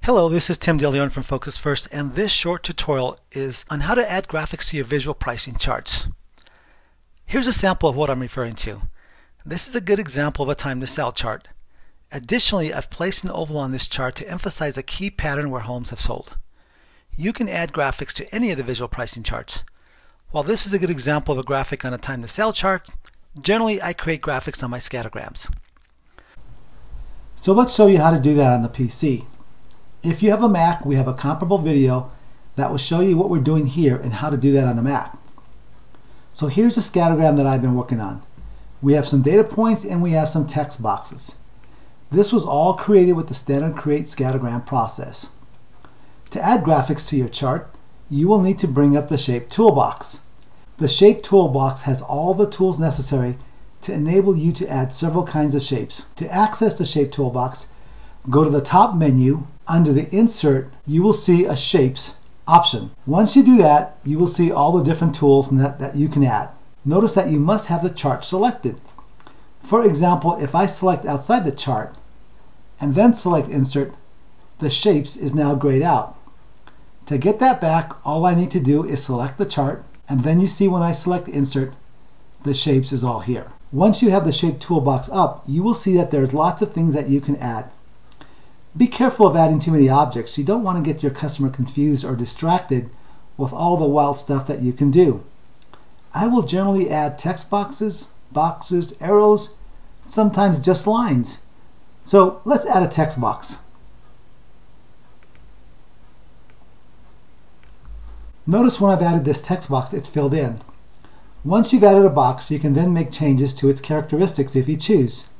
Hello, this is Tim DeLeon from Focus First, and this short tutorial is on how to add graphics to your visual pricing charts. Here's a sample of what I'm referring to. This is a good example of a time to sell chart. Additionally, I've placed an oval on this chart to emphasize a key pattern where homes have sold. You can add graphics to any of the visual pricing charts. While this is a good example of a graphic on a time to sell chart, generally I create graphics on my scattergrams. So let's show you how to do that on the PC. If you have a Mac, we have a comparable video that will show you what we're doing here and how to do that on the Mac. So here's a scattergram that I've been working on. We have some data points and we have some text boxes. This was all created with the standard create scattergram process. To add graphics to your chart, you will need to bring up the Shape toolbox. The Shape toolbox has all the tools necessary to enable you to add several kinds of shapes. To access the Shape toolbox, go to the top menu. Under the Insert, you will see a Shapes option. Once you do that, you will see all the different tools that you can add. Notice that you must have the chart selected. For example, if I select outside the chart and then select Insert, the Shapes is now grayed out. To get that back, all I need to do is select the chart, and then you see when I select Insert, the Shapes is all here. Once you have the Shape toolbox up, you will see that there's lots of things that you can add. Be careful of adding too many objects. You don't want to get your customer confused or distracted with all the wild stuff that you can do. I will generally add text boxes, arrows, sometimes just lines. So let's add a text box. Notice when I've added this text box, it's filled in. Once you've added a box, you can then make changes to its characteristics if you choose.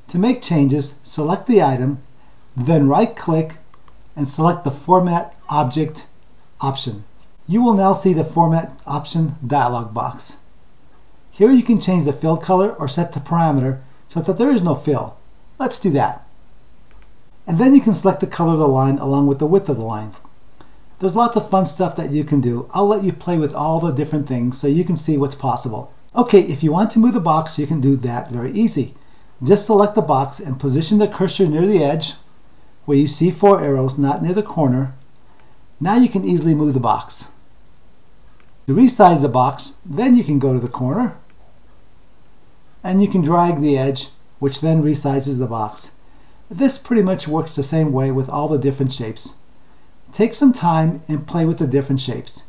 To make changes, select the item, then right-click and select the Format Object option. You will now see the Format option dialog box. Here you can change the fill color or set the parameter so that there is no fill. Let's do that. And then you can select the color of the line along with the width of the line. There's lots of fun stuff that you can do. I'll let you play with all the different things so you can see what's possible. Okay, if you want to move the box, you can do that very easy. Just select the box and position the cursor near the edge where you see 4 arrows, not near the corner. Now you can easily move the box. To resize the box, then you can go to the corner and you can drag the edge, which then resizes the box. This pretty much works the same way with all the different shapes. Take some time and play with the different shapes.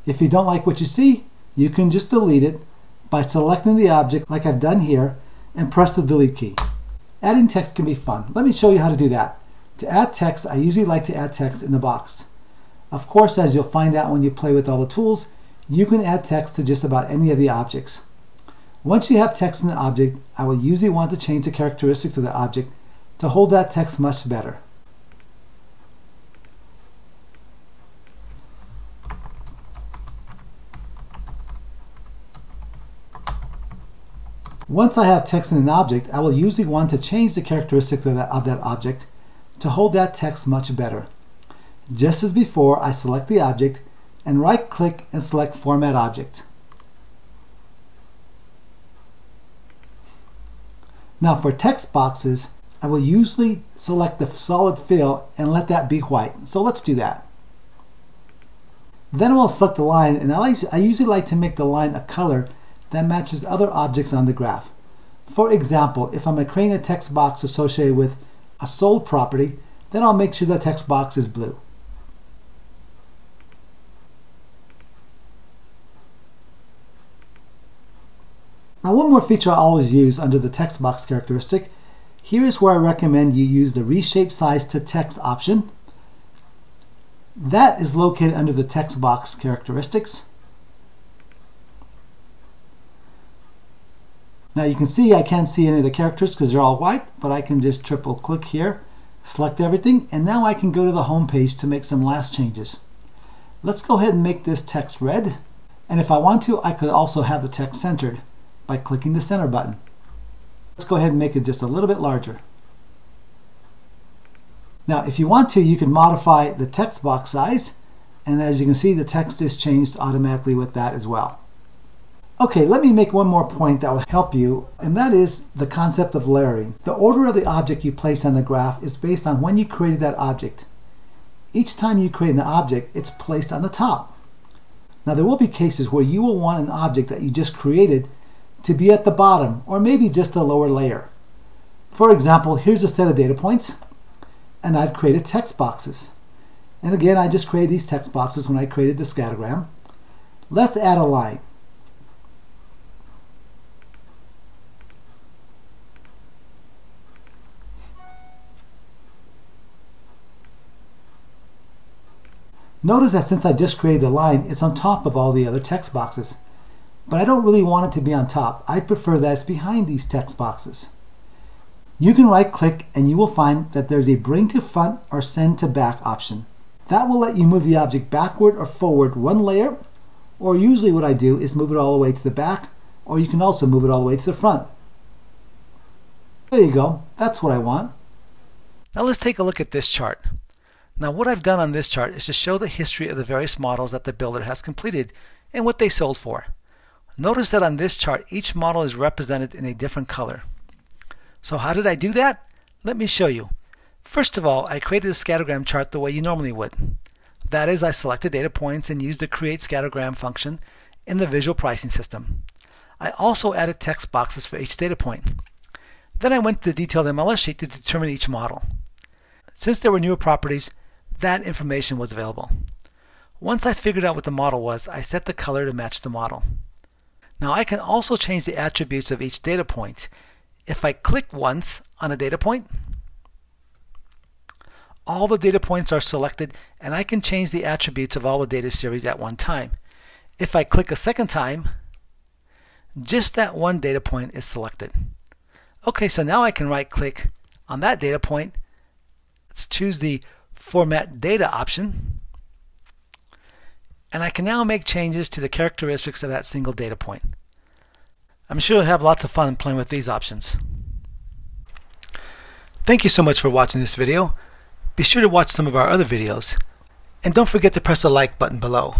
If you don't like what you see, you can just delete it by selecting the object like I've done here and press the delete key. Adding text can be fun. Let me show you how to do that. To add text, I usually like to add text in the box. Of course, as you'll find out when you play with all the tools, you can add text to just about any of the objects. Once you have text in the object, I will usually want to change the characteristics of the object to hold that text much better. Once I have text in an object, I will usually want to change the characteristics of that object to hold that text much better. Just as before, I select the object and right-click and select Format Object. Now for text boxes, I will usually select the solid fill and let that be white. So let's do that. Then I will select the line, and I usually like to make the line a color that matches other objects on the graph. For example, if I'm creating a text box associated with a sold property, then I'll make sure the text box is blue. Now one more feature I always use under the text box characteristic, here is where I recommend you use the Reshape Size to Text option. That is located under the text box characteristics. Now you can see I can't see any of the characters because they're all white, but I can just triple click here, select everything, and now I can go to the home page to make some last changes. Let's go ahead and make this text red, and if I want to, I could also have the text centered by clicking the center button. Let's go ahead and make it just a little bit larger. Now if you want to, you can modify the text box size, and as you can see, the text is changed automatically with that as well. Okay, let me make one more point that will help you, and that is the concept of layering. The order of the object you place on the graph is based on when you created that object. each time you create an object, it's placed on the top. Now there will be cases where you will want an object that you just created to be at the bottom, or maybe just a lower layer. For example, here's a set of data points, and I've created text boxes. And again, I just created these text boxes when I created the scattergram. Let's add a line. Notice that since I just created the line, it's on top of all the other text boxes. But I don't really want it to be on top. I prefer that it's behind these text boxes. You can right-click and you will find that there's a Bring to Front or Send to Back option. That will let you move the object backward or forward one layer, or usually what I do is move it all the way to the back, or you can also move it all the way to the front. There you go. That's what I want. Now let's take a look at this chart. Now what I've done on this chart is to show the history of the various models that the builder has completed and what they sold for. Notice that on this chart each model is represented in a different color. So how did I do that? Let me show you. First of all, I created a scattergram chart the way you normally would. That is, I selected data points and used the create scattergram function in the visual pricing system. I also added text boxes for each data point. Then I went to the detailed MLS sheet to determine each model. Since there were newer properties, that information was available. Once I figured out what the model was, I set the color to match the model. Now I can also change the attributes of each data point. If I click once on a data point, all the data points are selected and I can change the attributes of all the data series at one time. If I click a second time, just that one data point is selected. Okay, so now I can right click on that data point. Let's choose the Format Data option, and I can now make changes to the characteristics of that single data point. I'm sure you'll have lots of fun playing with these options. Thank you so much for watching this video. Be sure to watch some of our other videos, and don't forget to press the like button below.